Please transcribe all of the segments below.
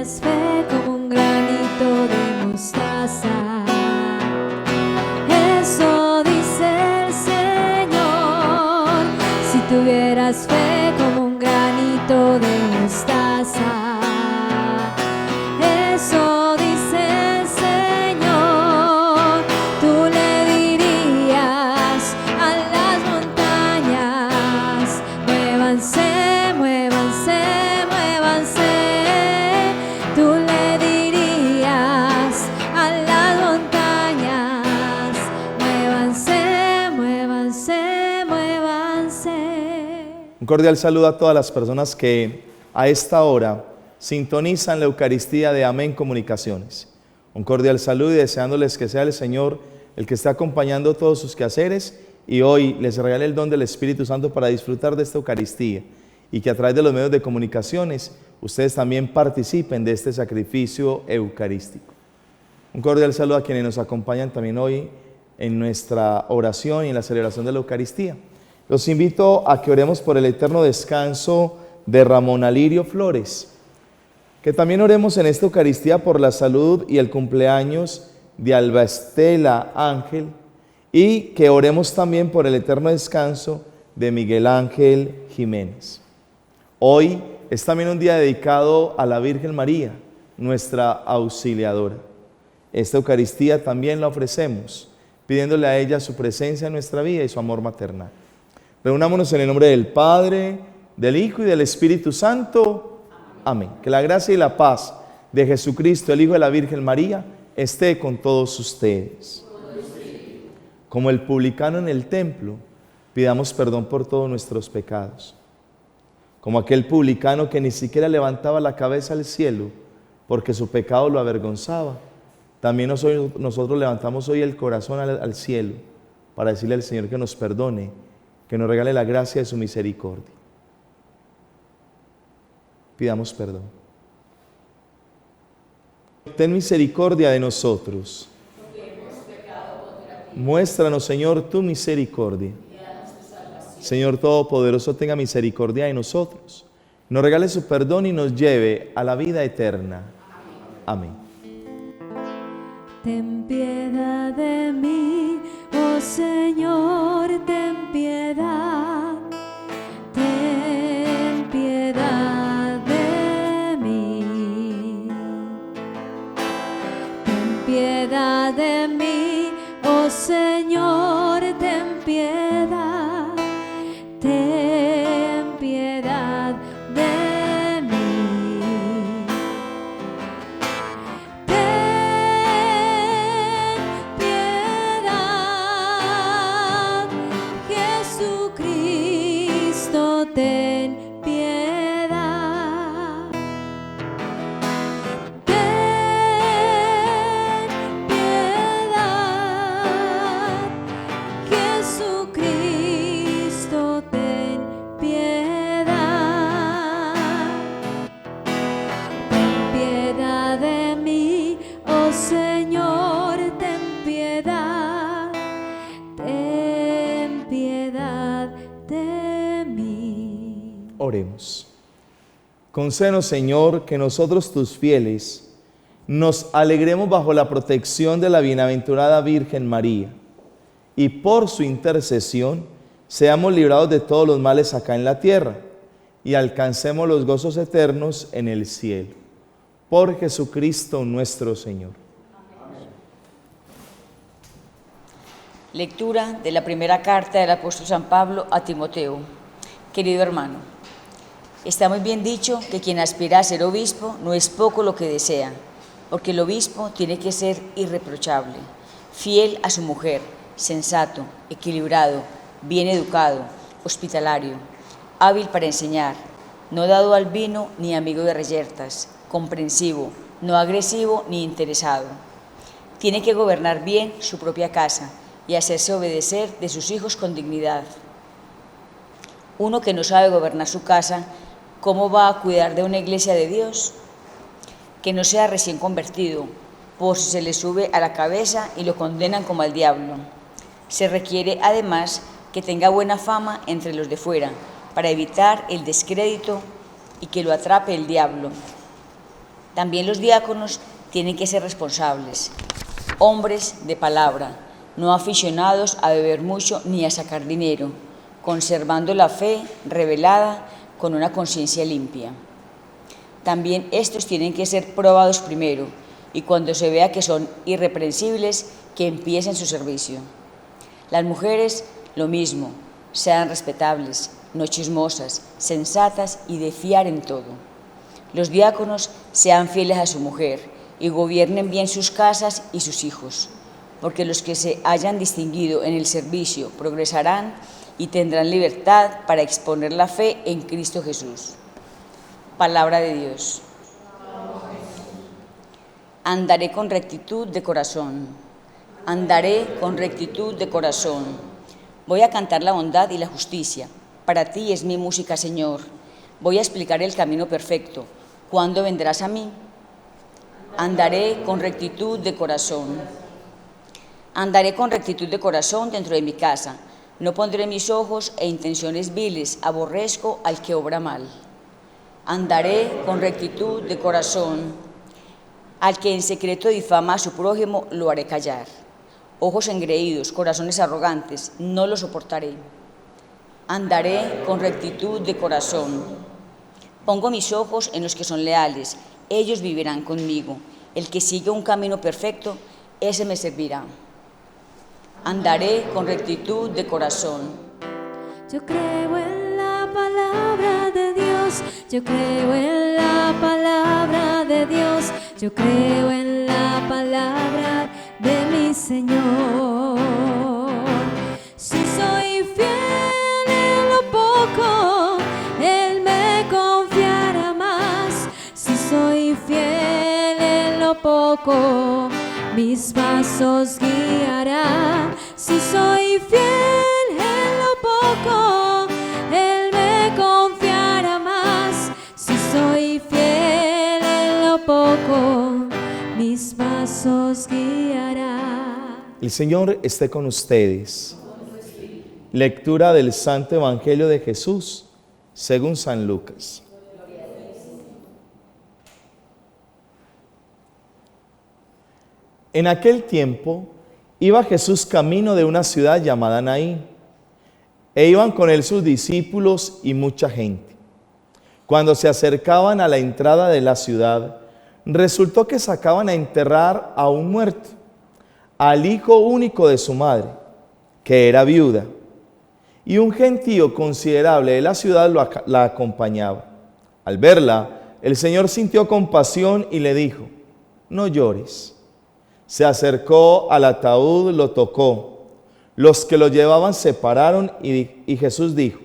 tuvieras fe como un granito de mostaza. Eso dice el Señor. Si tuvieras fe como un granito de mostaza. Eso dice el Señor. Tú le dirías a las montañas: muévanse, muévanse, muévanse. Tú le dirías a las montañas: muévanse, muévanse, muévanse. Un cordial saludo a todas las personas que a esta hora sintonizan la Eucaristía de Amén Comunicaciones. Un cordial saludo y deseándoles que sea el Señor el que esté acompañando todos sus quehaceres y hoy les regale el don del Espíritu Santo para disfrutar de esta Eucaristía y que a través de los medios de comunicaciones ustedes también participen de este sacrificio eucarístico. Un cordial saludo a quienes nos acompañan también hoy en nuestra oración y en la celebración de la Eucaristía. Los invito a que oremos por el eterno descanso de Ramón Alirio Flores, que también oremos en esta Eucaristía por la salud y el cumpleaños de Alba Estela Ángel y que oremos también por el eterno descanso de Miguel Ángel Jiménez. Hoy es también un día dedicado a la Virgen María, nuestra auxiliadora. Esta Eucaristía también la ofrecemos, pidiéndole a ella su presencia en nuestra vida y su amor maternal. Reunámonos en el nombre del Padre, del Hijo y del Espíritu Santo. Amén. Que la gracia y la paz de Jesucristo, el Hijo de la Virgen María, esté con todos ustedes. Como el publicano en el templo, pidamos perdón por todos nuestros pecados. Como aquel publicano que ni siquiera levantaba la cabeza al cielo porque su pecado lo avergonzaba, también nosotros levantamos hoy el corazón al cielo para decirle al Señor que nos perdone, que nos regale la gracia de su misericordia. Pidamos perdón. Ten misericordia de nosotros. Muéstranos, Señor, tu misericordia. Señor Todopoderoso, tenga misericordia de nosotros. Nos regale su perdón y nos lleve a la vida eterna. Amén. Ten piedad de mí, oh Señor, ten piedad. Ten piedad de mí. Ten piedad de mí, oh Señor, ten piedad. Ten piedad de mí. Ten piedad, Jesucristo, ten piedad. Ten piedad, Jesucristo, ten piedad. Ten piedad de mí, oh Señor, ten piedad. Ten piedad de mí. Oremos. Concédenos, Señor, que nosotros, tus fieles, nos alegremos bajo la protección de la bienaventurada Virgen María y por su intercesión seamos librados de todos los males acá en la tierra y alcancemos los gozos eternos en el cielo. Por Jesucristo nuestro Señor. Lectura de la primera carta del apóstol San Pablo a Timoteo. Querido hermano, está muy bien dicho que quien aspira a ser obispo no es poco lo que desea, porque el obispo tiene que ser irreprochable, fiel a su mujer, sensato, equilibrado, bien educado, hospitalario, hábil para enseñar, no dado al vino ni amigo de reyertas, comprensivo, no agresivo ni interesado. Tiene que gobernar bien su propia casa y hacerse obedecer de sus hijos con dignidad. Uno que no sabe gobernar su casa, ¿cómo va a cuidar de una iglesia de Dios? Que no sea recién convertido, por si se le sube a la cabeza y lo condenan como al diablo. Se requiere además que tenga buena fama entre los de fuera, para evitar el descrédito y que lo atrape el diablo. También los diáconos tienen que ser responsables, hombres de palabra, no aficionados a beber mucho ni a sacar dinero, conservando la fe revelada con una conciencia limpia. También estos tienen que ser probados primero, y cuando se vea que son irreprensibles, que empiecen su servicio. Las mujeres, lo mismo, sean respetables, no chismosas, sensatas y de fiar en todo. Los diáconos sean fieles a su mujer y gobiernen bien sus casas y sus hijos, porque los que se hayan distinguido en el servicio progresarán y tendrán libertad para exponer la fe en Cristo Jesús. Palabra de Dios. Andaré con rectitud de corazón. Andaré con rectitud de corazón. Voy a cantar la bondad y la justicia. Para ti es mi música, Señor. Voy a explicar el camino perfecto. ¿Cuándo vendrás a mí? Andaré con rectitud de corazón. Andaré con rectitud de corazón dentro de mi casa. No pondré mis ojos e intenciones viles. Aborrezco al que obra mal. Andaré con rectitud de corazón. Al que en secreto difama a su prójimo, lo haré callar. Ojos engreídos, corazones arrogantes, no lo soportaré. Andaré con rectitud de corazón. Pongo mis ojos en los que son leales, ellos vivirán conmigo. El que sigue un camino perfecto, ese me servirá. Andaré con rectitud de corazón. Yo creo en la palabra de Dios, yo creo en la palabra de Dios, yo creo en la palabra de mi Señor. Si soy fiel en lo poco, Él me confiará más. Si soy fiel en lo poco, mis pasos guiará. Si soy fiel en lo poco, Él me confiará más. Si soy fiel en lo poco, mis pasos guiará. El Señor esté con ustedes. Lectura del Santo Evangelio de Jesús, según San Lucas. En aquel tiempo iba Jesús camino de una ciudad llamada Naín, e iban con él sus discípulos y mucha gente. Cuando se acercaban a la entrada de la ciudad, resultó que sacaban a enterrar a un muerto, al hijo único de su madre, que era viuda, y un gentío considerable de la ciudad la acompañaba. Al verla, el Señor sintió compasión y le dijo: no llores. Se acercó al ataúd, lo tocó. Los que lo llevaban se pararon y Jesús dijo: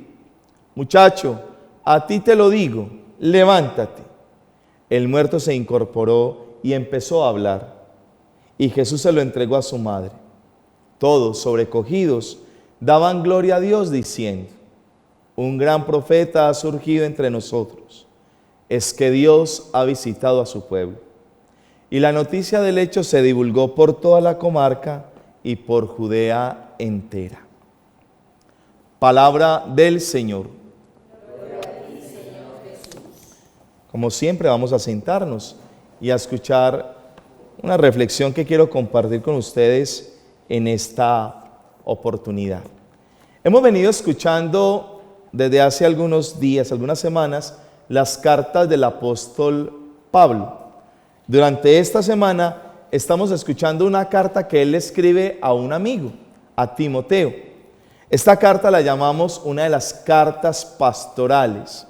muchacho, a ti te lo digo, levántate. El muerto se incorporó y empezó a hablar, y Jesús se lo entregó a su madre. Todos, sobrecogidos, daban gloria a Dios diciendo: un gran profeta ha surgido entre nosotros. Es que Dios ha visitado a su pueblo. Y la noticia del hecho se divulgó por toda la comarca y por Judea entera. Palabra del Señor. Como siempre, vamos a sentarnos y a escuchar una reflexión que quiero compartir con ustedes en esta oportunidad. Hemos venido escuchando desde hace algunos días, algunas semanas, las cartas del apóstol Pablo. Durante esta semana estamos escuchando una carta que él le escribe a un amigo, a Timoteo. Esta carta la llamamos una de las cartas pastorales.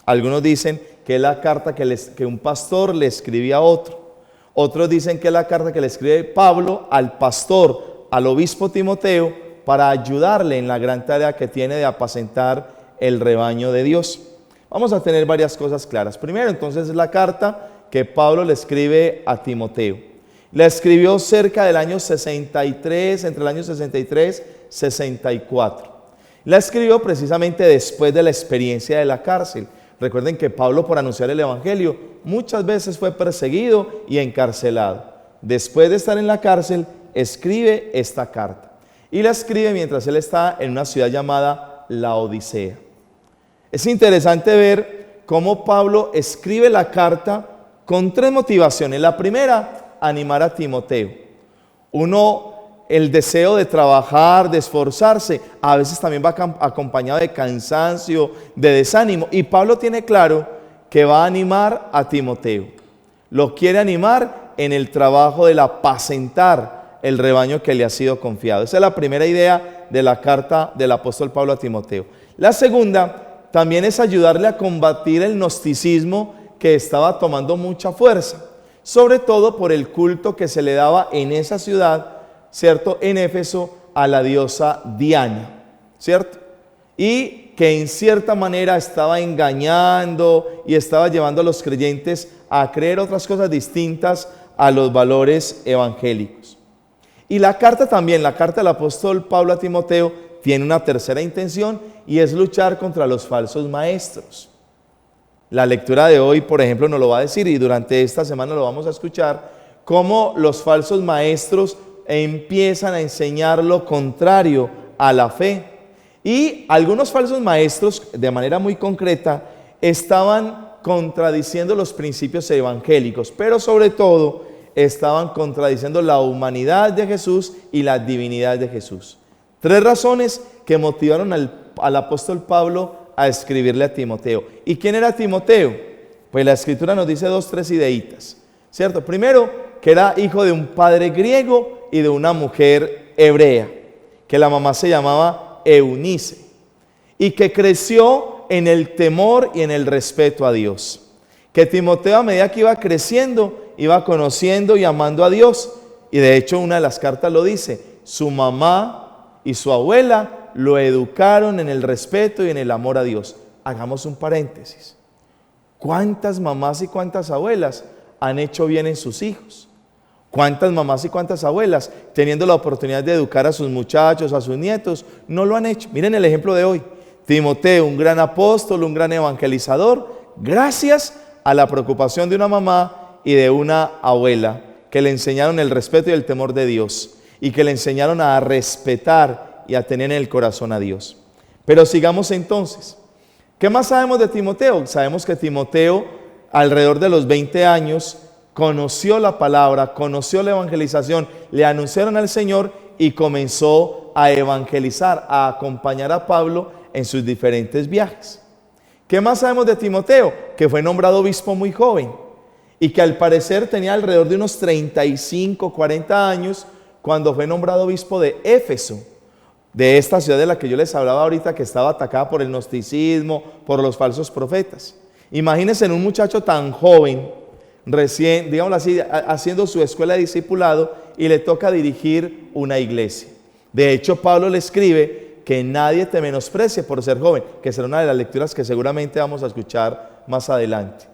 Algunos dicen que es la carta que un pastor le escribía a otro. Otros dicen que es la carta que le escribe Pablo al pastor, al obispo Timoteo, para ayudarle en la gran tarea que tiene de apacentar el rebaño de Dios. Vamos a tener varias cosas claras. Primero, entonces, es la carta que Pablo le escribe a Timoteo. La escribió cerca del año 63, entre el año 63 y 64. La escribió precisamente después de la experiencia de la cárcel. Recuerden que Pablo, por anunciar el Evangelio, muchas veces fue perseguido y encarcelado. Después de estar en la cárcel, escribe esta carta. Y la escribe mientras él está en una ciudad llamada Laodicea. Es interesante ver cómo Pablo escribe la carta con 3 motivaciones. La primera, animar a Timoteo. El deseo de trabajar, de esforzarse, a veces también va acompañado de cansancio, de desánimo. Y Pablo tiene claro que va a animar a Timoteo. Lo quiere animar en el trabajo del apacentar el rebaño que le ha sido confiado. Esa es la primera idea de la carta del apóstol Pablo a Timoteo. La segunda también es ayudarle a combatir el gnosticismo que estaba tomando mucha fuerza, sobre todo por el culto que se le daba en esa ciudad, ¿cierto?, en Éfeso, a la diosa Diana, ¿cierto? Y que en cierta manera estaba engañando y estaba llevando a los creyentes a creer otras cosas distintas a los valores evangélicos. Y la carta también, la carta del apóstol Pablo a Timoteo, tiene una tercera intención y es luchar contra los falsos maestros. La lectura de hoy, por ejemplo, nos lo va a decir, y durante esta semana lo vamos a escuchar, cómo los falsos maestros empiezan a enseñar lo contrario a la fe. Y algunos falsos maestros, de manera muy concreta, estaban contradiciendo los principios evangélicos, pero sobre todo estaban contradiciendo la humanidad de Jesús y la divinidad de Jesús. 3 razones que motivaron al apóstol Pablo a escribirle a Timoteo. ¿Y quién era Timoteo? Pues la escritura nos dice 2-3 ideitas, ¿cierto? Primero, que era hijo de un padre griego y de una mujer hebrea, que la mamá se llamaba Eunice, y que creció en el temor y en el respeto a Dios. Que Timoteo, a medida que iba creciendo, iba conociendo y amando a Dios, y de hecho una de las cartas lo dice, su mamá y su abuela lo educaron en el respeto y en el amor a Dios. Hagamos un paréntesis. ¿Cuántas mamás y cuántas abuelas han hecho bien en sus hijos? ¿Cuántas mamás y cuántas abuelas, teniendo la oportunidad de educar a sus muchachos, a sus nietos, no lo han hecho? Miren el ejemplo de hoy. Timoteo, un gran apóstol, un gran evangelizador, gracias a la preocupación de una mamá y de una abuela que le enseñaron el respeto y el temor de Dios y que le enseñaron a respetar y a tener en el corazón a Dios. Pero sigamos entonces. ¿Qué más sabemos de Timoteo? Sabemos que Timoteo, alrededor de los 20 años, conoció la palabra, conoció la evangelización, le anunciaron al Señor y comenzó a evangelizar, a acompañar a Pablo en sus diferentes viajes. ¿Qué más sabemos de Timoteo? Que fue nombrado obispo muy joven y que al parecer tenía alrededor de unos 35, 40 años cuando fue nombrado obispo de Éfeso, de esta ciudad de la que yo les hablaba ahorita, que estaba atacada por el gnosticismo, por los falsos profetas. Imagínense en un muchacho tan joven, recién, digámoslo así, haciendo su escuela de discipulado y le toca dirigir una iglesia. De hecho, Pablo le escribe que nadie te menosprecie por ser joven, que será una de las lecturas que seguramente vamos a escuchar más adelante.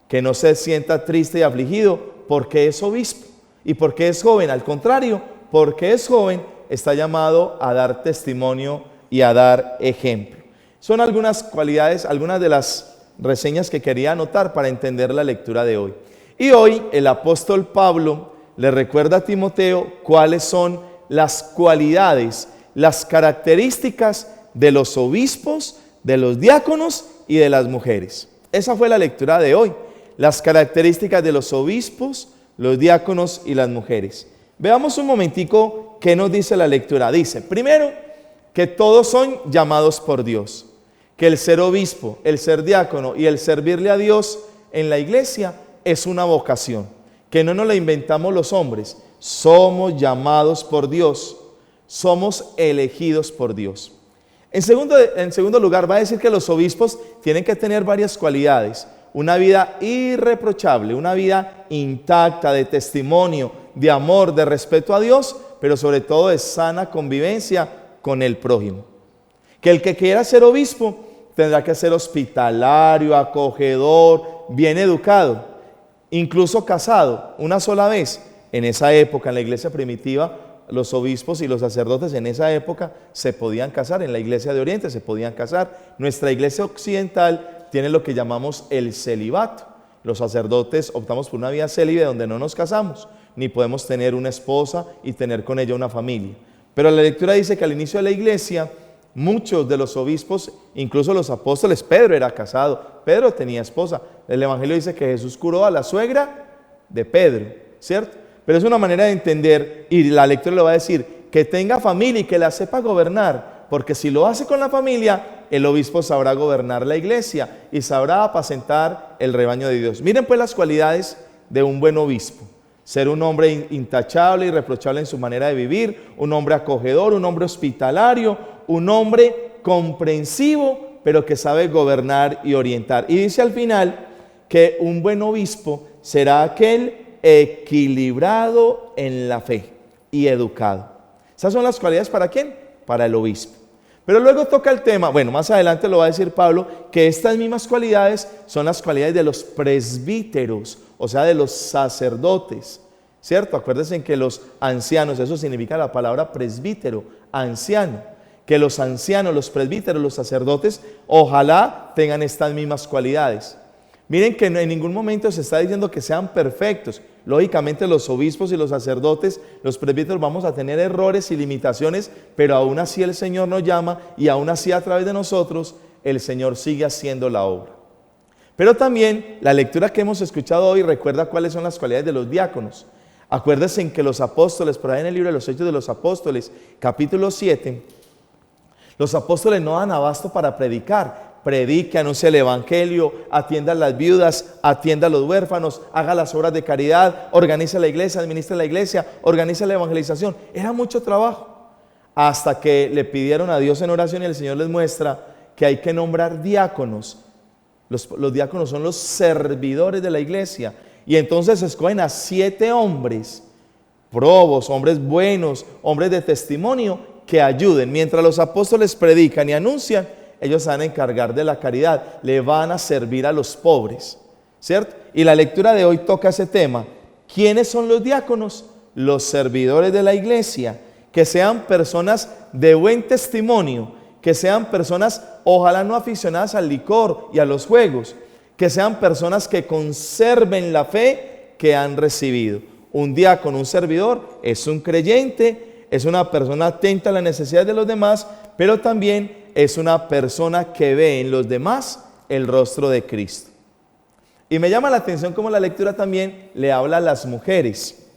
Que no se sienta triste y afligido porque es obispo y porque es joven. Al contrario, porque es joven, está llamado a dar testimonio y a dar ejemplo. Son algunas cualidades, algunas de las reseñas que quería anotar para entender la lectura de hoy. Y hoy el apóstol Pablo le recuerda a Timoteo cuáles son las cualidades, las características de los obispos, de los diáconos y de las mujeres. Esa fue la lectura de hoy, las características de los obispos, los diáconos y las mujeres. Veamos un momentico qué nos dice la lectura. Dice, primero, que todos son llamados por Dios, que el ser obispo, el ser diácono y el servirle a Dios en la iglesia es una vocación, que no nos la inventamos los hombres, somos llamados por Dios, somos elegidos por Dios. En segundo lugar, va a decir que los obispos tienen que tener varias cualidades, una vida irreprochable, una vida intacta de testimonio, de amor, de respeto a Dios, pero sobre todo de sana convivencia con el prójimo. Que el que quiera ser obispo tendrá que ser hospitalario, acogedor, bien educado, incluso casado una sola vez. En esa época, en la iglesia primitiva, los obispos y los sacerdotes en esa época se podían casar. En la iglesia de Oriente se podían casar. Nuestra iglesia occidental tiene lo que llamamos el celibato. Los sacerdotes optamos por una vida célibe donde no nos casamos, ni podemos tener una esposa y tener con ella una familia. Pero la lectura dice que al inicio de la iglesia Muchos de los obispos, incluso los apóstoles, Pedro era casado, Pedro tenía esposa. El Evangelio dice que Jesús curó a la suegra de Pedro, ¿cierto? Pero es una manera de entender, y la lectura le va a decir, que tenga familia y que la sepa gobernar, porque si lo hace con la familia, el obispo sabrá gobernar la iglesia y sabrá apacentar el rebaño de Dios. Miren pues las cualidades de un buen obispo. Ser un hombre intachable, irreprochable en su manera de vivir, un hombre acogedor, un hombre hospitalario, un hombre comprensivo, pero que sabe gobernar y orientar. Y dice al final que un buen obispo será aquel equilibrado en la fe y educado. Esas son las cualidades ¿para quién? Para el obispo. Pero luego toca el tema, bueno, más adelante lo va a decir Pablo, que estas mismas cualidades son las cualidades de los presbíteros, o sea, de los sacerdotes, ¿cierto? Acuérdense que los ancianos, eso significa la palabra presbítero, anciano, que los ancianos, los presbíteros, los sacerdotes, ojalá tengan estas mismas cualidades. Miren que en ningún momento se está diciendo que sean perfectos. Lógicamente los obispos y los sacerdotes, los presbíteros vamos a tener errores y limitaciones, pero aún así el Señor nos llama y aún así a través de nosotros el Señor sigue haciendo la obra. Pero también la lectura que hemos escuchado hoy recuerda cuáles son las cualidades de los diáconos. Acuérdense en que los apóstoles, por ahí en el libro de los Hechos de los Apóstoles, capítulo 7, los apóstoles no dan abasto para predicar. Predique, anuncie el evangelio, atienda a las viudas, atienda a los huérfanos, haga las obras de caridad, organice la iglesia, administre la iglesia, organice la evangelización. Era mucho trabajo. Hasta que le pidieron a Dios en oración y el Señor les muestra que hay que nombrar diáconos. Los diáconos son los servidores de la iglesia. Y entonces escogen a 7 hombres, probos, hombres buenos, hombres de testimonio, que ayuden. Mientras los apóstoles predican y anuncian, ellos se van a encargar de la caridad, le van a servir a los pobres, ¿cierto? Y la lectura de hoy toca ese tema. ¿Quiénes son los diáconos? Los servidores de la iglesia, que sean personas de buen testimonio, que sean personas, ojalá no aficionadas al licor y a los juegos, que sean personas que conserven la fe que han recibido. Un diácono, un servidor, es un creyente, es una persona atenta a las necesidades de los demás, pero también es una persona que ve en los demás el rostro de Cristo. Y me llama la atención cómo la lectura también le habla a las mujeres.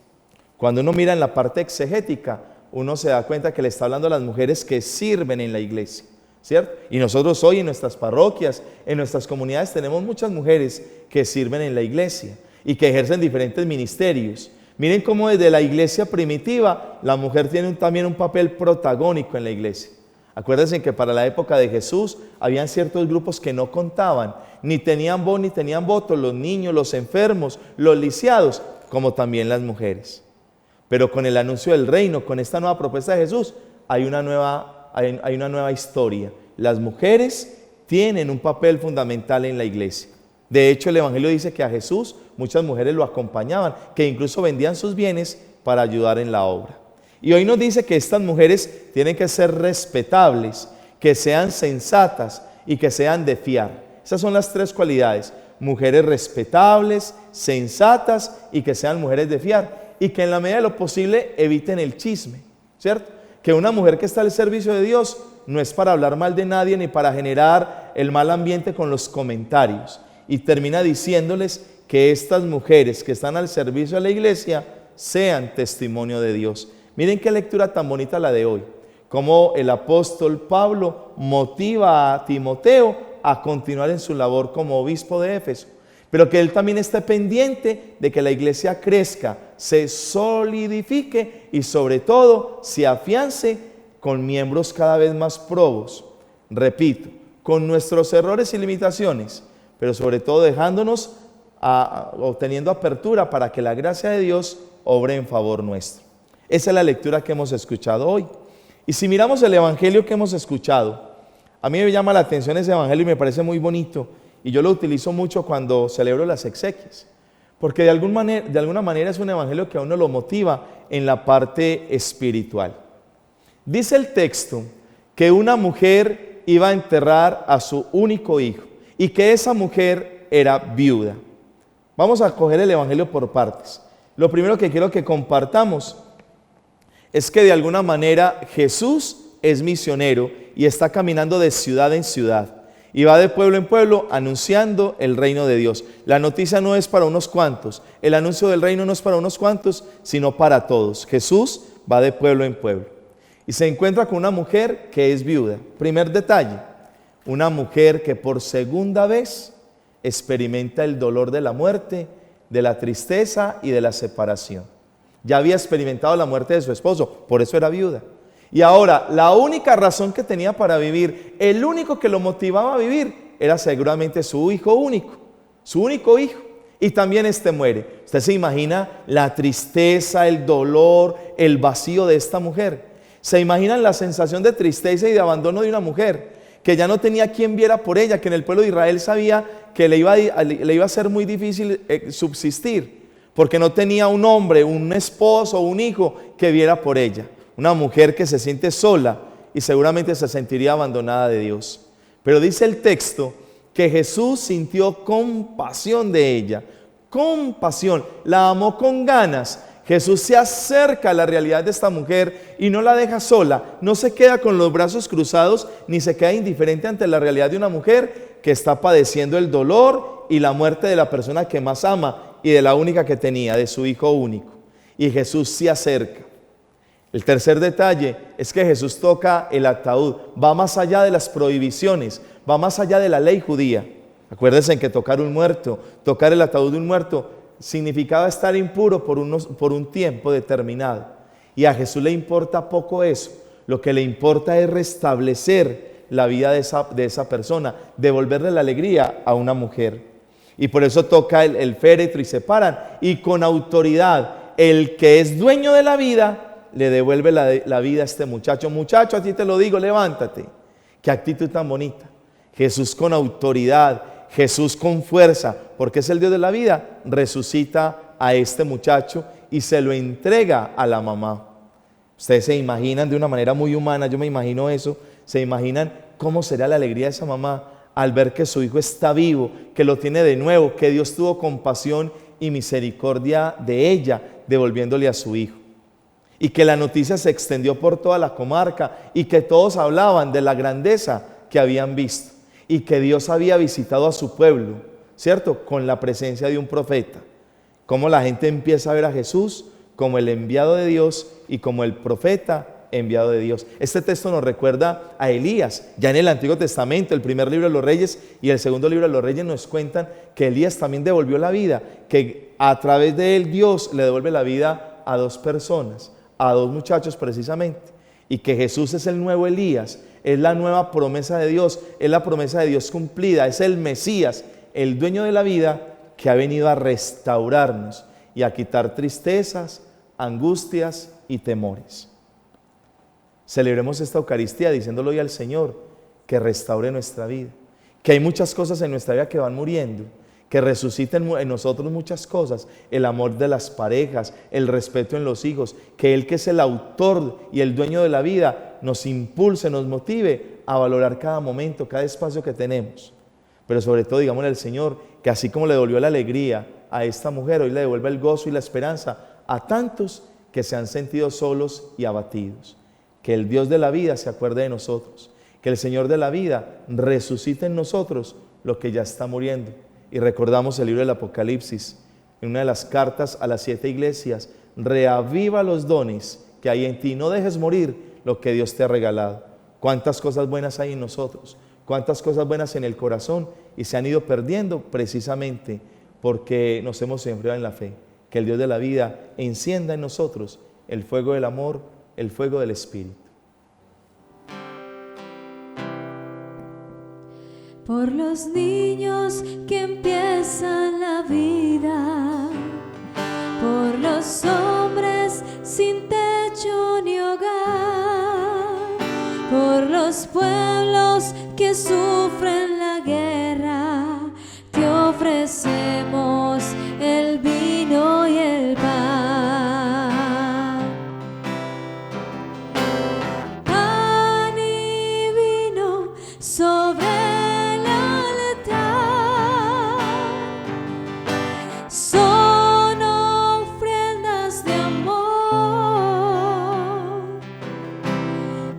Cuando uno mira en la parte exegética, uno se da cuenta que le está hablando a las mujeres que sirven en la iglesia, ¿cierto? Y nosotros hoy en nuestras parroquias, en nuestras comunidades, tenemos muchas mujeres que sirven en la iglesia y que ejercen diferentes ministerios. Miren cómo desde la iglesia primitiva la mujer tiene también un papel protagónico en la iglesia. Acuérdense que para la época de Jesús habían ciertos grupos que no contaban, ni tenían voz ni tenían voto, los niños, los enfermos, los lisiados, como también las mujeres. Pero con el anuncio del reino, con esta nueva propuesta de Jesús, hay una nueva historia. Las mujeres tienen un papel fundamental en la iglesia. De hecho, el Evangelio dice que a Jesús muchas mujeres lo acompañaban, que incluso vendían sus bienes para ayudar en la obra. Y hoy nos dice que estas mujeres tienen que ser respetables, que sean sensatas y que sean de fiar. Esas son las 3 cualidades: mujeres respetables, sensatas y que sean mujeres de fiar. Y que en la medida de lo posible eviten el chisme, ¿cierto? Que una mujer que está al servicio de Dios no es para hablar mal de nadie ni para generar el mal ambiente con los comentarios. Y termina diciéndoles que estas mujeres que están al servicio de la iglesia sean testimonio de Dios. Miren qué lectura tan bonita la de hoy. Cómo el apóstol Pablo motiva a Timoteo a continuar en su labor como obispo de Éfeso. Pero que él también esté pendiente de que la iglesia crezca, se solidifique y sobre todo se afiance con miembros cada vez más probos. Repito, con nuestros errores y limitaciones, pero sobre todo dejándonos o teniendo apertura para que la gracia de Dios obre en favor nuestro. Esa es la lectura que hemos escuchado hoy. Y si miramos el evangelio que hemos escuchado, a mí me llama la atención ese evangelio y me parece muy bonito. Y yo lo utilizo mucho cuando celebro las exequias. Porque de alguna manera es un evangelio que a uno lo motiva en la parte espiritual. Dice el texto que una mujer iba a enterrar a su único hijo y que esa mujer era viuda. Vamos a coger el evangelio por partes. Lo primero que quiero que compartamos es que de alguna manera Jesús es misionero y está caminando de ciudad en ciudad. Y va de pueblo en pueblo anunciando el reino de Dios. La noticia no es para unos cuantos. El anuncio del reino no es para unos cuantos, sino para todos. Jesús va de pueblo en pueblo. Y se encuentra con una mujer que es viuda. Primer detalle, una mujer que por segunda vez experimenta el dolor de la muerte, de la tristeza y de la separación. Ya había experimentado la muerte de su esposo, por eso era viuda. Y ahora, la única razón que tenía para vivir, el único que lo motivaba a vivir, era seguramente su hijo único, su único hijo. Y también este muere. Usted se imagina la tristeza, el dolor, el vacío de esta mujer. Se imaginan la sensación de tristeza y de abandono de una mujer que ya no tenía quien viera por ella, que en el pueblo de Israel sabía que le iba a ser muy difícil subsistir, porque no tenía un hombre, un esposo, un hijo que viera por ella. Una mujer que se siente sola y seguramente se sentiría abandonada de Dios. Pero dice el texto que Jesús sintió compasión de ella, compasión, la amó con ganas. Jesús se acerca a la realidad de esta mujer y no la deja sola, no se queda con los brazos cruzados ni se queda indiferente ante la realidad de una mujer que está padeciendo el dolor y la muerte de la persona que más ama y de la única que tenía, de su hijo único. Y Jesús se acerca. El tercer detalle es que Jesús toca el ataúd, va más allá de las prohibiciones, va más allá de la ley judía. Acuérdense en que tocar un muerto, tocar el ataúd de un muerto, significaba estar impuro por un tiempo determinado. Y a Jesús le importa poco eso, lo que le importa es restablecer la vida de esa persona, devolverle la alegría a una mujer. Y por eso toca el féretro y se paran, y con autoridad, el que es dueño de la vida, le devuelve la vida a este muchacho. Muchacho, a ti te lo digo, levántate. Qué actitud tan bonita. Jesús con autoridad, Jesús con fuerza, porque es el Dios de la vida, resucita a este muchacho y se lo entrega a la mamá. Ustedes se imaginan de una manera muy humana, yo me imagino eso, se imaginan cómo será la alegría de esa mamá al ver que su hijo está vivo, que lo tiene de nuevo, que Dios tuvo compasión y misericordia de ella, devolviéndole a su hijo. Y que la noticia se extendió por toda la comarca y que todos hablaban de la grandeza que habían visto y que Dios había visitado a su pueblo, ¿cierto? Con la presencia de un profeta. Cómo la gente empieza a ver a Jesús como el enviado de Dios y como el profeta enviado de Dios. Este texto nos recuerda a Elías. Ya en el Antiguo Testamento, el primer libro de los Reyes y el segundo libro de los Reyes nos cuentan que Elías también devolvió la vida, que a través de él Dios le devuelve la vida a dos personas, a dos muchachos precisamente, y que Jesús es el nuevo Elías, es la nueva promesa de Dios, es la promesa de Dios cumplida, es el Mesías, el dueño de la vida que ha venido a restaurarnos y a quitar tristezas, angustias y temores. Celebremos esta Eucaristía diciéndolo hoy al Señor, que restaure nuestra vida, que hay muchas cosas en nuestra vida que van muriendo, que resuciten en nosotros muchas cosas, el amor de las parejas, el respeto en los hijos, que Él que es el autor y el dueño de la vida, nos impulse, nos motive a valorar cada momento, cada espacio que tenemos. Pero sobre todo digámosle al Señor que así como le devolvió la alegría a esta mujer, hoy le devuelve el gozo y la esperanza a tantos que se han sentido solos y abatidos. Que el Dios de la vida se acuerde de nosotros, que el Señor de la vida resucite en nosotros lo que ya está muriendo. Y recordamos el libro del Apocalipsis, en una de las cartas a las 7 iglesias: reaviva los dones que hay en ti, no dejes morir lo que Dios te ha regalado. Cuántas cosas buenas hay en nosotros, cuántas cosas buenas en el corazón y se han ido perdiendo precisamente porque nos hemos enfriado en la fe. Que el Dios de la vida encienda en nosotros el fuego del amor, el fuego del Espíritu. Por los niños que empiezan la vida, por los hombres sin techo ni hogar, por los pueblos que sufren la guerra, te ofrecemos el vino y el pan. Pan y vino sobre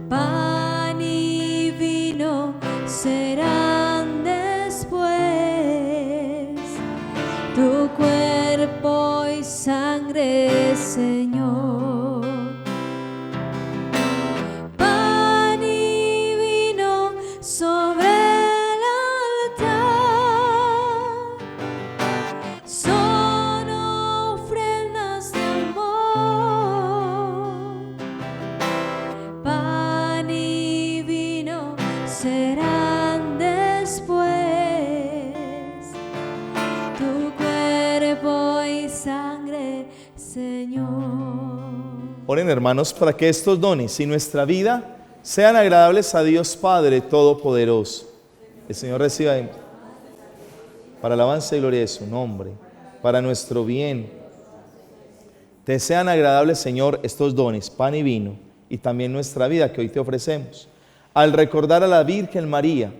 Pan Oren, hermanos, para que estos dones y nuestra vida sean agradables a Dios Padre Todopoderoso. El Señor reciba para alabanza y gloria de su nombre, para nuestro bien. Te sean agradables, Señor, estos dones, pan y vino, y también nuestra vida que hoy te ofrecemos, al recordar a la Virgen María,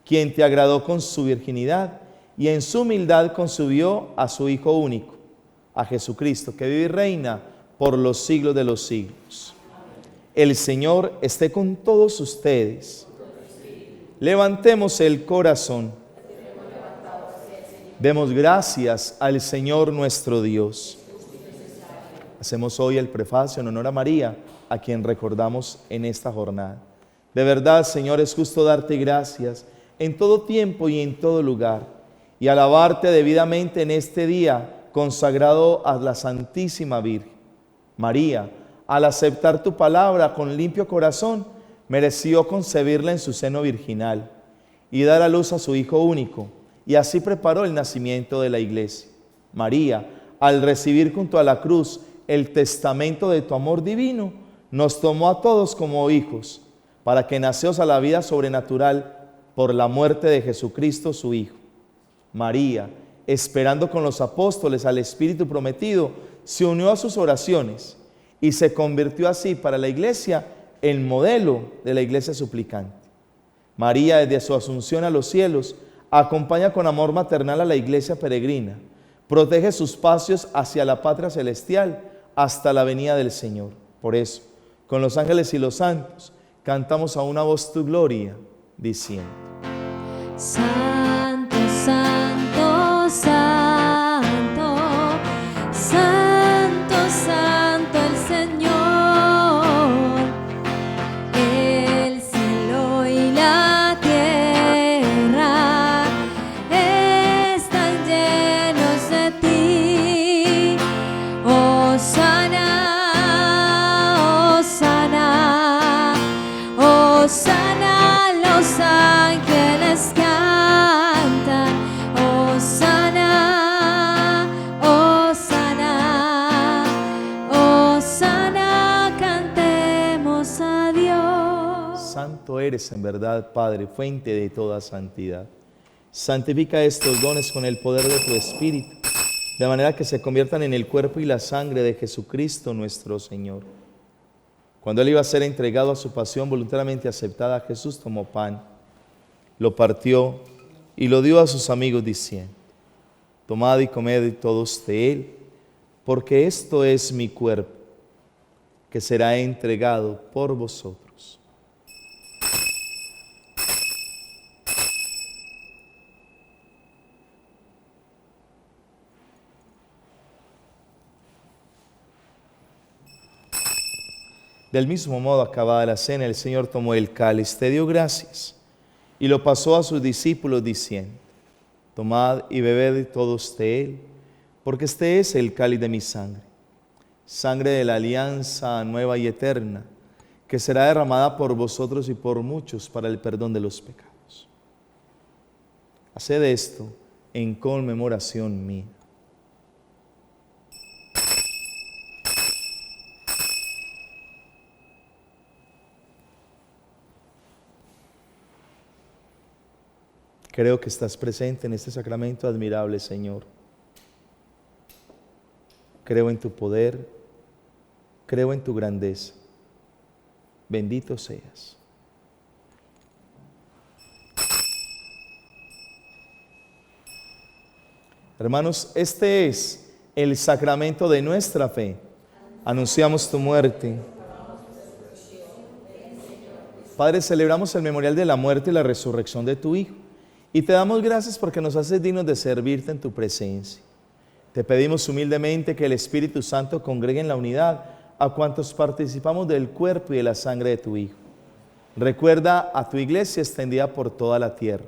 quien te agradó con su virginidad y en su humildad concibió a su Hijo único, a Jesucristo, que vive y reina por los siglos de los siglos. El Señor esté con todos ustedes. Levantemos el corazón. Demos gracias al Señor nuestro Dios. Hacemos hoy el prefacio en honor a María, a quien recordamos en esta jornada. De verdad, Señor, es justo darte gracias en todo tiempo y en todo lugar, y alabarte debidamente en este día consagrado a la Santísima Virgen. María, al aceptar tu palabra con limpio corazón, mereció concebirla en su seno virginal y dar a luz a su Hijo único, y así preparó el nacimiento de la Iglesia. María, al recibir junto a la cruz el testamento de tu amor divino, nos tomó a todos como hijos, para que naceos a la vida sobrenatural por la muerte de Jesucristo su Hijo. María, esperando con los apóstoles al Espíritu prometido, se unió a sus oraciones y se convirtió así para la Iglesia en modelo de la Iglesia suplicante. María, desde su asunción a los cielos, acompaña con amor maternal a la Iglesia peregrina, protege sus pasos hacia la patria celestial hasta la venida del Señor. Por eso, con los ángeles y los santos, cantamos a una voz tu gloria, diciendo: Santo, santo, santo, santo, santo el Señor. El cielo y la tierra están llenos de ti. Hosana, hosana, hosana, los ángeles cantan. Hosana, hosana, hosana, cantemos a Dios. Santo eres en verdad, Padre, fuente de toda santidad. Santifica estos dones con el poder de tu Espíritu, de manera que se conviertan en el cuerpo y la sangre de Jesucristo nuestro Señor. Cuando Él iba a ser entregado a su pasión voluntariamente aceptada, Jesús tomó pan, lo partió y lo dio a sus amigos diciendo: tomad y comed todos de él, porque esto es mi cuerpo, que será entregado por vosotros. Del mismo modo, acabada la cena, el Señor tomó el cáliz, te dio gracias y lo pasó a sus discípulos diciendo: tomad y bebed todos de él, porque este es el cáliz de mi sangre, sangre de la alianza nueva y eterna, que será derramada por vosotros y por muchos para el perdón de los pecados. Haced esto en conmemoración mía. Creo que estás presente en este sacramento admirable, Señor. Creo en tu poder, creo en tu grandeza. Bendito seas. Hermanos, este es el sacramento de nuestra fe. Anunciamos tu muerte. Padre, celebramos el memorial de la muerte y la resurrección de tu Hijo. Y te damos gracias porque nos haces dignos de servirte en tu presencia. Te pedimos humildemente que el Espíritu Santo congregue en la unidad a cuantos participamos del cuerpo y de la sangre de tu Hijo. Recuerda a tu iglesia extendida por toda la tierra.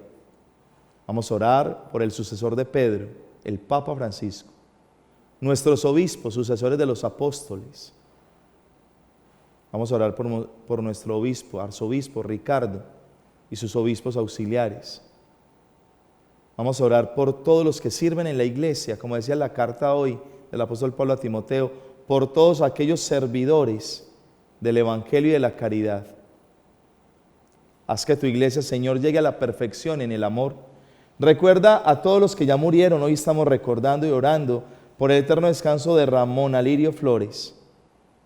Vamos a orar por el sucesor de Pedro, el Papa Francisco, nuestros obispos, sucesores de los apóstoles. Vamos a orar por nuestro obispo, arzobispo Ricardo, y sus obispos auxiliares. Vamos a orar por todos los que sirven en la iglesia, como decía la carta hoy del apóstol Pablo a Timoteo, por todos aquellos servidores del Evangelio y de la caridad. Haz que tu iglesia, Señor, llegue a la perfección en el amor. Recuerda a todos los que ya murieron. Hoy estamos recordando y orando por el eterno descanso de Ramón Alirio Flores.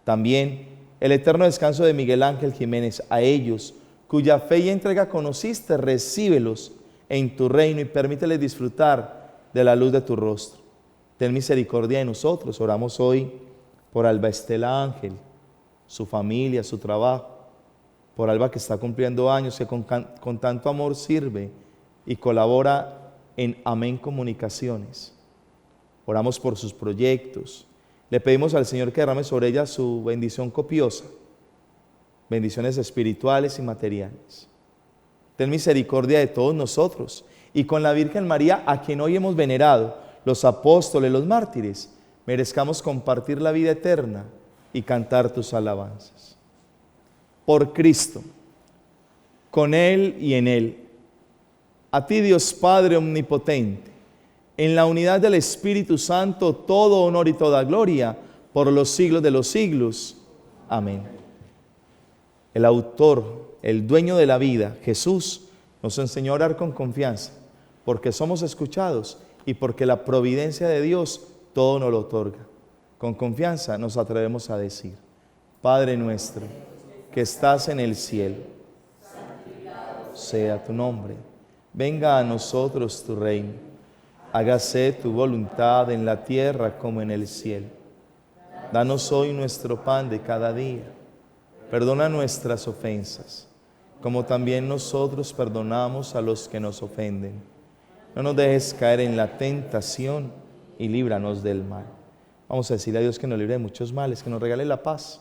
También el eterno descanso de Miguel Ángel Jiménez. A ellos, cuya fe y entrega conociste, recíbelos en tu reino y permíteles disfrutar de la luz de tu rostro. Ten misericordia de nosotros. Oramos hoy por Alba Estela Ángel, su familia, su trabajo, por Alba que está cumpliendo años, que con tanto amor sirve y colabora en Amén Comunicaciones. Oramos por sus proyectos. Le pedimos al Señor que derrame sobre ella su bendición copiosa, bendiciones espirituales y materiales. Ten misericordia de todos nosotros y con la Virgen María, a quien hoy hemos venerado, los apóstoles, los mártires, merezcamos compartir la vida eterna y cantar tus alabanzas. Por Cristo, con Él y en Él, a ti Dios Padre omnipotente, en la unidad del Espíritu Santo, todo honor y toda gloria, por los siglos de los siglos. Amén. El autor, el dueño de la vida, Jesús, nos enseñó a orar con confianza, porque somos escuchados y porque la providencia de Dios todo nos lo otorga. Con confianza nos atrevemos a decir: Padre nuestro, que estás en el cielo, santificado sea tu nombre. Venga a nosotros tu reino. Hágase tu voluntad en la tierra como en el cielo. Danos hoy nuestro pan de cada día. Perdona nuestras ofensas, como también nosotros perdonamos a los que nos ofenden. No nos dejes caer en la tentación y líbranos del mal. Vamos a decirle a Dios que nos libre de muchos males, que nos regale la paz,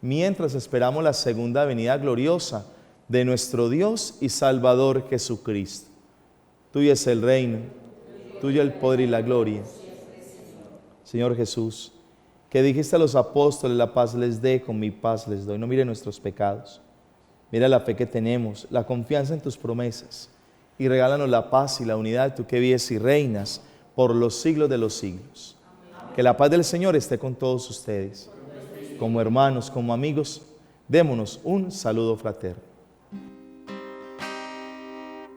mientras esperamos la segunda venida gloriosa de nuestro Dios y Salvador Jesucristo. Tuyo es el reino, tuyo el poder y la gloria. Señor Jesús, que dijiste a los apóstoles: la paz les dé, con mi paz les doy. No mire nuestros pecados, mira la fe que tenemos, la confianza en tus promesas, y regálanos la paz y la unidad, tú que vives y reinas por los siglos de los siglos. Que la paz del Señor esté con todos ustedes. Como hermanos, como amigos, démonos un saludo fraterno.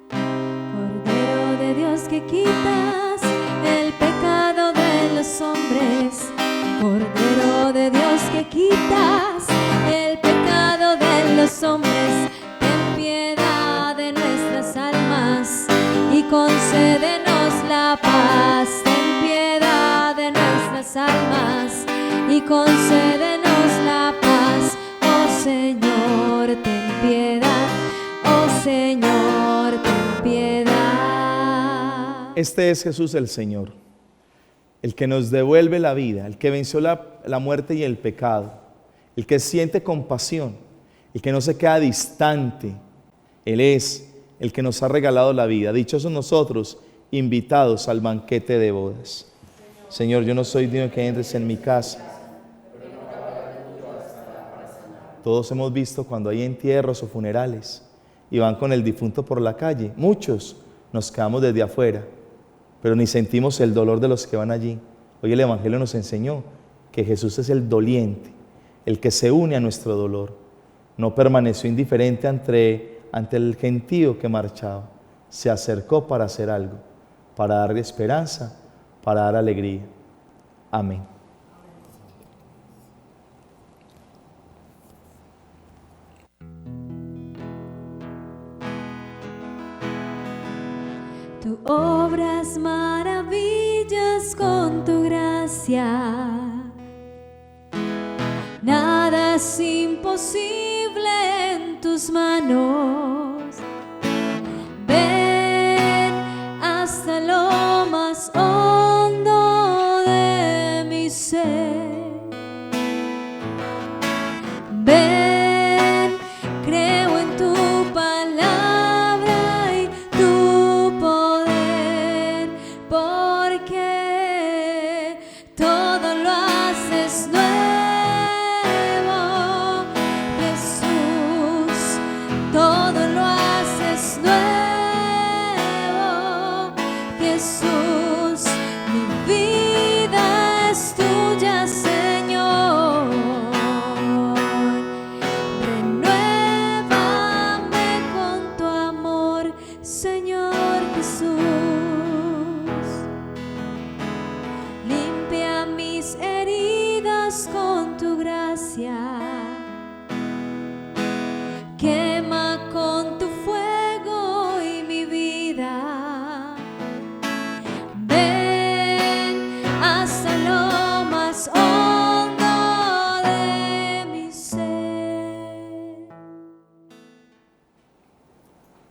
Cordero de Dios que quitas el pecado de los hombres, Cordero de Dios que quitas el pecado de los hombres, ten piedad de nuestras almas y concédenos la paz. Ten piedad de nuestras almas y concédenos la paz. Oh Señor, ten piedad. Oh Señor, ten piedad. Este es Jesús el Señor, el que nos devuelve la vida, el que venció la muerte y el pecado, el que siente compasión, el que no se queda distante. Él es el que nos ha regalado la vida. Dichosos nosotros, invitados al banquete de bodas. Señor, yo no soy digno que entres en mi casa. Todos hemos visto cuando hay entierros o funerales y van con el difunto por la calle. Muchos nos quedamos desde afuera, pero ni sentimos el dolor de los que van allí. Hoy el Evangelio nos enseñó que Jesús es el doliente, el que se une a nuestro dolor. No permaneció indiferente ante el gentío que marchaba. Se acercó para hacer algo, para darle esperanza, para dar alegría. Amén. Tú obras maravillas con tu gracia. Nada es imposible en tus manos. Ven hasta lo más hondo de mi ser. Ven, creo en tu palabra y tu poder, porque todo lo haces nuevo, Jesús. Todo lo haces nuevo, Jesús. Mi vida es tuya, Señor. gracia. Quema con tu fuego y mi vida. Ven hasta lo más hondo de mi ser.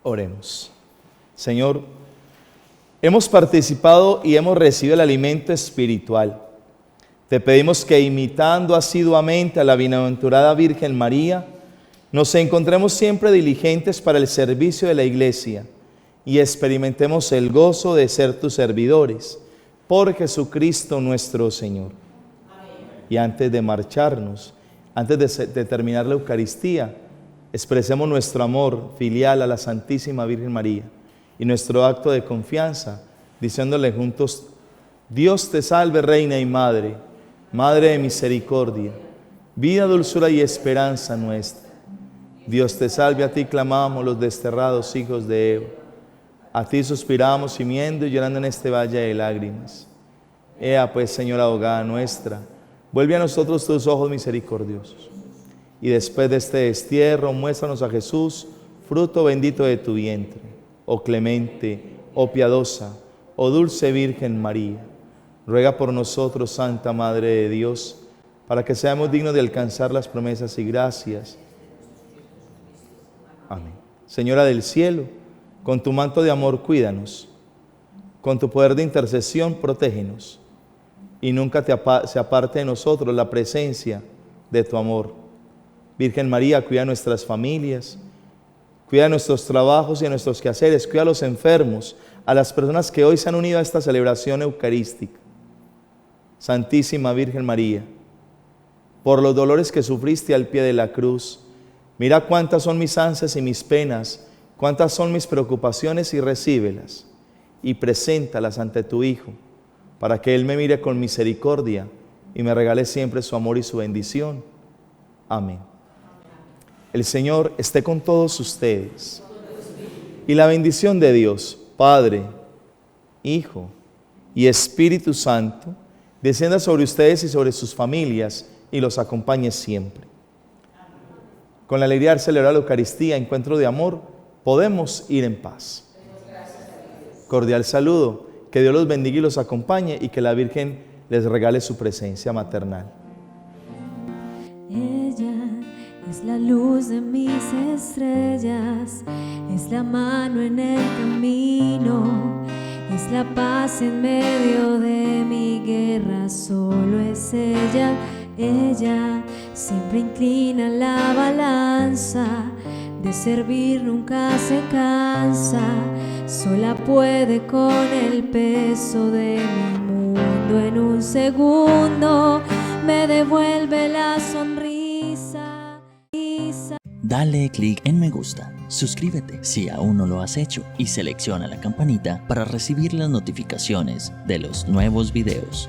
Oremos. Señor, hemos participado y hemos recibido el alimento espiritual. Te pedimos que, imitando asiduamente a la bienaventurada Virgen María, nos encontremos siempre diligentes para el servicio de la Iglesia y experimentemos el gozo de ser tus servidores, por Jesucristo nuestro Señor. Amén. Y antes de marcharnos, antes de terminar la Eucaristía, expresemos nuestro amor filial a la Santísima Virgen María y nuestro acto de confianza, diciéndole juntos: Dios te salve, Reina y Madre, Madre de misericordia, vida, dulzura y esperanza nuestra. Dios te salve, a ti clamamos los desterrados hijos de Eva. A ti suspiramos gimiendo y llorando en este valle de lágrimas. Ea pues, Señora abogada nuestra, vuelve a nosotros tus ojos misericordiosos. Y después de este destierro, muéstranos a Jesús, fruto bendito de tu vientre. Oh clemente, oh piadosa, oh dulce Virgen María, ruega por nosotros, Santa Madre de Dios, para que seamos dignos de alcanzar las promesas y gracias. Amén. Señora del cielo, con tu manto de amor cuídanos, con tu poder de intercesión protégenos, y nunca se aparte de nosotros la presencia de tu amor. Virgen María, cuida nuestras familias, cuida nuestros trabajos y nuestros quehaceres, cuida a los enfermos, a las personas que hoy se han unido a esta celebración eucarística. Santísima Virgen María, por los dolores que sufriste al pie de la cruz, mira cuántas son mis ansias y mis penas, cuántas son mis preocupaciones, y recíbelas y preséntalas ante tu Hijo, para que Él me mire con misericordia y me regale siempre su amor y su bendición. Amén. El Señor esté con todos ustedes. Y la bendición de Dios, Padre, Hijo y Espíritu Santo, descienda sobre ustedes y sobre sus familias y los acompañe siempre. Con la alegría de celebrar la Eucaristía, encuentro de amor, podemos ir en paz. Cordial saludo, que Dios los bendiga y los acompañe, y que la Virgen les regale su presencia maternal. Ella es la luz de mis estrellas, es la mano en el camino, es la paz en medio de mi guerra. Solo es ella, ella siempre inclina la balanza, de servir nunca se cansa, sola puede con el peso de mi mundo. En un segundo me devuelve la sonrisa. Dale clic en me gusta, suscríbete si aún no lo has hecho y selecciona la campanita para recibir las notificaciones de los nuevos videos.